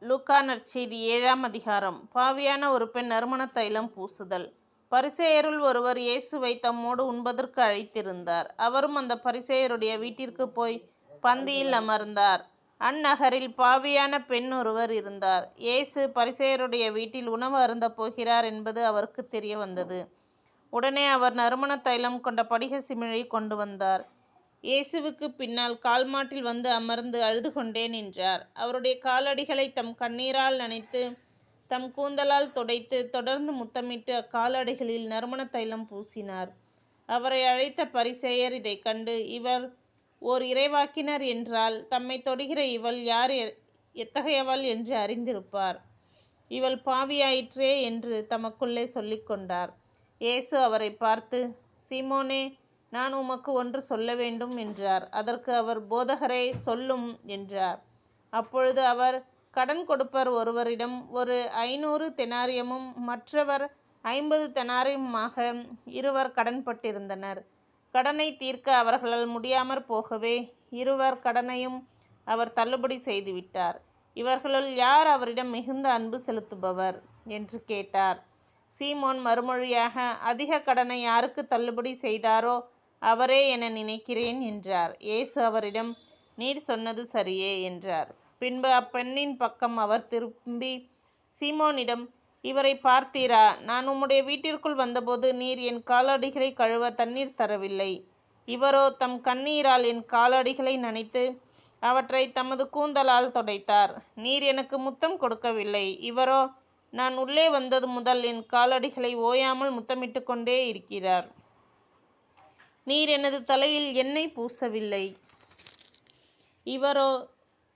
லூக்கா நற்செய்தி 7ஆம் அதிகாரம். பாவியான ஒரு பெண் நறுமண தைலம் பூசுதல். பரிசேயருள் ஒருவர் இயேசுவை தம்மோடு உண்பதற்கு அழைத்திருந்தார். அவரும் அந்த பரிசேயருடைய வீட்டிற்கு போய் பந்தியில் அமர்ந்தார். அந்நகரில் பாவியான பெண் ஒருவர் இருந்தார். இயேசு பரிசேயருடைய வீட்டில் உணவு அருந்தப் போகிறார் என்பது அவருக்கு தெரிய வந்தது. உடனே அவர் நறுமண தைலம் கொண்ட படிக சிமிழை கொண்டு வந்தார். இயேசுவுக்கு பின்னால் கால்மாட்டில் வந்து அமர்ந்து அழுது கொண்டே நின்றார். அவருடைய காலடிகளை தம் கண்ணீரால் நனைத்து தம் கூந்தலால் துடைத்து தொடர்ந்து முத்தமிட்டு அக்காலடிகளில் நறுமண தைலம் பூசினார். அவரை அழைத்த பரிசேயர் இதை கண்டு, இவர் ஓர் இறைவாக்கினர் என்றால் தம்மை தொடுகிற இவள் யார், எத்தகையவள் என்று அறிந்திருப்பார். இவள் பாவியாயிற்றே என்று தமக்குள்ளே சொல்லிக்கொண்டார். இயேசு அவரை பார்த்து, சீமோனே, நான் உமக்கு ஒன்று சொல்ல வேண்டும் என்றார். அதற்கு அவர், போதகரே, சொல்லும் என்றார். அப்பொழுது அவர், கடன் கொடுப்பர் ஒருவரிடம் ஒரு 500 தெனாரியமும் மற்றவர் 50 தெனாரியமுமாக இருவர் கடன்பட்டிருந்தனர். கடனை தீர்க்க அவர்களால் முடியாமற் போகவே இருவர் கடனையும் அவர் தள்ளுபடி செய்துவிட்டார். இவர்களுள் யார் அவரிடம் மிகுந்த அன்பு செலுத்துபவர் என்று கேட்டார். சீமோன் மறுமொழியாக, அதிக கடனை யாருக்கு தள்ளுபடி செய்தாரோ அவரே என நினைக்கிறேன் என்றார். இயேசு அவரிடம், நீர் சொன்னது சரியே என்றார். பின்பு அப்பெண்ணின் பக்கம் அவர் திரும்பி சீமோனிடம், இவரை பார்த்தீரா? நான் உம்முடைய வீட்டிற்குள் வந்தபோது நீர் என் காலடிகளை கழுவ தண்ணீர் தரவில்லை. இவரோ தம் கண்ணீரால் என் காலடிகளை நனைத்து அவற்றை தமது கூந்தலால் துடைத்தார். நீர் எனக்கு முத்தம் கொடுக்கவில்லை. இவரோ நான் உள்ளே வந்தது முதல் என் காலடிகளை ஓயாமல் முத்தமிட்டு கொண்டே இருக்கிறார். நீர் எனது தலையில் எண்ணெய் பூசவில்லை. இவரோ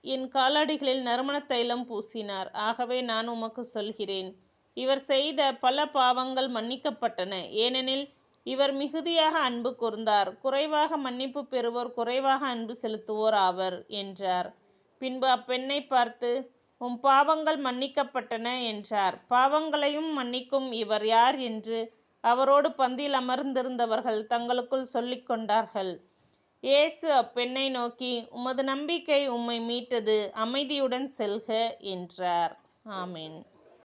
என் காலடிகளில் நறுமண தைலம் பூசினார். ஆகவே நான் உமக்கு சொல்கிறேன், இவர் செய்த பல பாவங்கள் மன்னிக்கப்பட்டன, ஏனெனில் இவர் மிகுதியாக அன்பு கூர்ந்தார். குறைவாக மன்னிப்பு பெறுவோர் குறைவாக அன்பு செலுத்துவோர் ஆவர் என்றார். பின்பு அப்பெண்ணை பார்த்து, உம் பாவங்கள் மன்னிக்கப்பட்டன என்றார். பாவங்களையும் மன்னிக்கும் இவர் யார் என்று அவரோடு பந்தியில் அமர்ந்திருந்தவர்கள் தங்களுக்குள் சொல்லிக் கொண்டார்கள். இயேசு அப்பெண்ணை நோக்கி, உமது நம்பிக்கை உம்மை மீட்டது, அமைதியுடன் செல்க என்றார். ஆமென்.